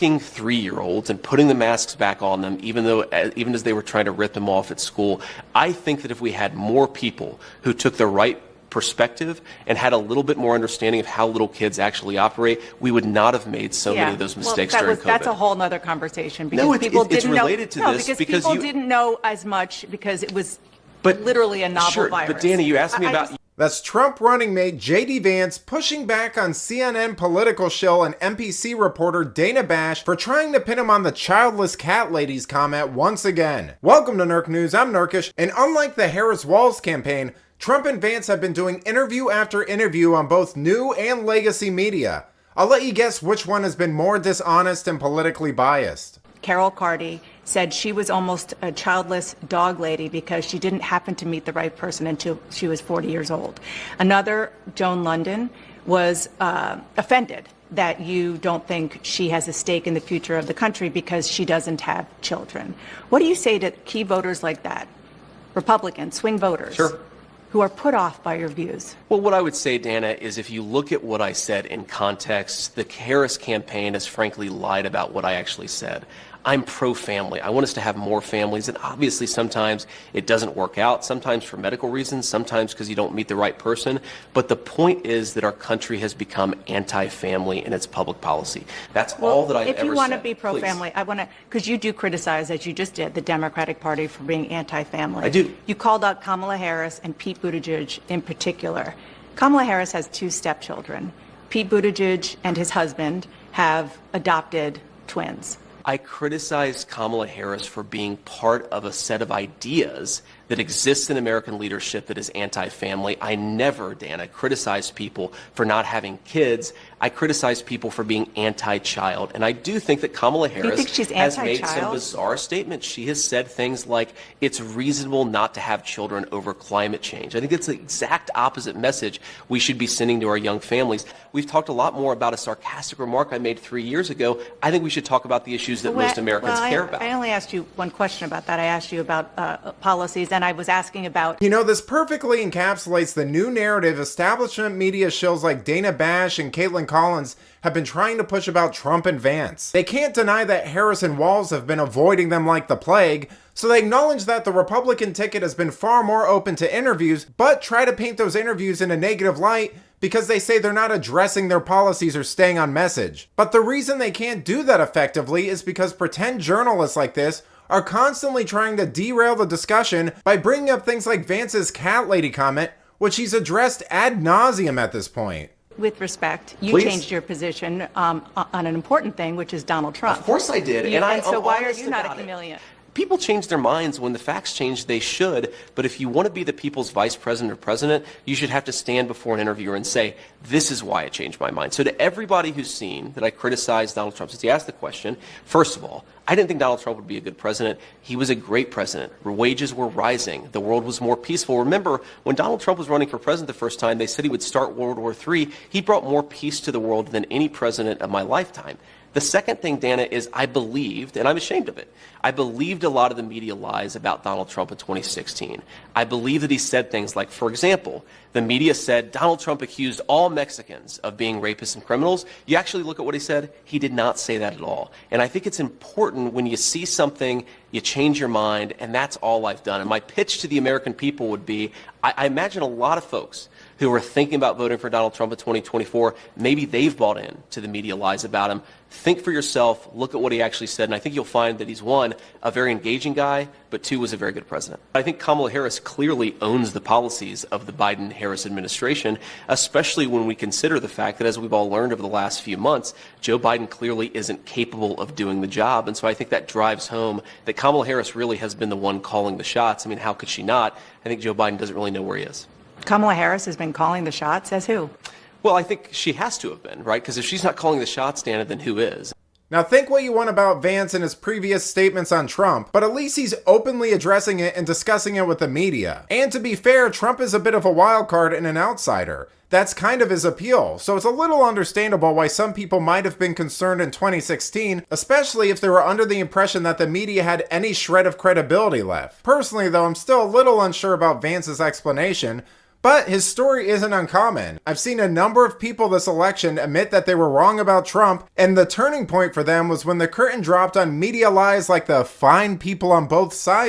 3-year-olds and putting the masks back on them, even as they were trying to rip them off at school. I think that if we had more people who took the right perspective and had a little bit more understanding of how little kids actually operate, we would not have made so many of those mistakes during COVID. That's a whole nother conversation. Because no, it's related to this because people didn't know as much because it was literally a novel virus. But Danny, you asked me about... That's Trump running mate JD Vance pushing back on CNN political shill and NPC reporter Dana Bash for trying to pin him on the childless cat lady's comment once again. Welcome to Nurk News, I'm Nurkish, and unlike the Harris-Walz campaign, Trump and Vance have been doing interview after interview on both new and legacy media. I'll let you guess which one has been more dishonest and politically biased. Carol Carty said she was almost a childless dog lady because she didn't happen to meet the right person until she was 40 years old. Another, Joan London, was offended that you don't think she has a stake in the future of the country because she doesn't have children. What do you say to key voters like that, Republicans, swing voters? Sure. Who are put off by your views? Well, what I would say, Dana, is if you look at what I said in context, the Harris campaign has frankly lied about what I actually said. I'm pro-family. I want us to have more families, and obviously sometimes it doesn't work out, sometimes for medical reasons, sometimes because you don't meet the right person. But the point is that our country has become anti-family in its public policy. That's all that I've ever said. If you want to be pro-family, I want to, because you do criticize, as you just did, the Democratic Party for being anti-family. I do. You called out Kamala Harris and Pete Buttigieg in particular. Kamala Harris has 2 stepchildren. Pete Buttigieg and his husband have adopted twins. I criticized Kamala Harris for being part of a set of ideas that exists in American leadership that is anti-family. I never, Dana, criticized people for not having kids. I criticized people for being anti-child. And I do think that Kamala Harris has made some bizarre statements. She has said things like, it's reasonable not to have children over climate change. I think it's the exact opposite message we should be sending to our young families. We've talked a lot more about a sarcastic remark I made 3 years ago. I think we should talk about the issues that most Americans care about. I only asked you one question about that. I asked you about policies, and I was asking about... You know, this perfectly encapsulates the new narrative establishment media shows like Dana Bash and Caitlin Collins have been trying to push about Trump and Vance. They can't deny that Harris and Walz have been avoiding them like the plague, so they acknowledge that the Republican ticket has been far more open to interviews, but try to paint those interviews in a negative light because they say they're not addressing their policies or staying on message. But the reason they can't do that effectively is because pretend journalists like this are constantly trying to derail the discussion by bringing up things like Vance's cat lady comment, which he's addressed ad nauseum at this point. With respect, you changed your position on an important thing, which is Donald Trump. Of course I did. So why are you not a chameleon? People change their minds when the facts change. They should. But if you want to be the people's vice president or president, you should have to stand before an interviewer and say, this is why I changed my mind. So to everybody who's seen that I criticized Donald Trump, since he asked the question, first of all, I didn't think Donald Trump would be a good president. He was a great president. Wages were rising. The world was more peaceful. Remember, when Donald Trump was running for president the first time, they said he would start World War III. He brought more peace to the world than any president of my lifetime. The second thing, Dana, is I believed, and I'm ashamed of it, I believed a lot of the media lies about Donald Trump in 2016. I believe that he said things like, for example, the media said Donald Trump accused all Mexicans of being rapists and criminals. You actually look at what he said, he did not say that at all. And I think it's important when you see something, you change your mind, and that's all I've done. And my pitch to the American people would be, I imagine a lot of folks who are thinking about voting for Donald Trump in 2024, maybe they've bought in to the media lies about him. Think for yourself, look at what he actually said, and I think you'll find that he's, 1, a very engaging guy, but 2, was a very good president. I think Kamala Harris clearly owns the policies of the Biden-Harris administration, especially when we consider the fact that, as we've all learned over the last few months, Joe Biden clearly isn't capable of doing the job. And so I think that drives home that Kamala Harris really has been the one calling the shots. I mean, how could she not? I think Joe Biden doesn't really know where he is. Kamala Harris has been calling the shots, as who? Well, I think she has to have been, right? Because if she's not calling the shots, Dana, then who is? Now think what you want about Vance and his previous statements on Trump, but at least he's openly addressing it and discussing it with the media. And to be fair, Trump is a bit of a wild card and an outsider. That's kind of his appeal, so it's a little understandable why some people might have been concerned in 2016, especially if they were under the impression that the media had any shred of credibility left. Personally though, I'm still a little unsure about Vance's explanation, But his story isn't uncommon. I've seen a number of people this election admit that they were wrong about Trump, and the turning point for them was when the curtain dropped on media lies like the fine people on both sides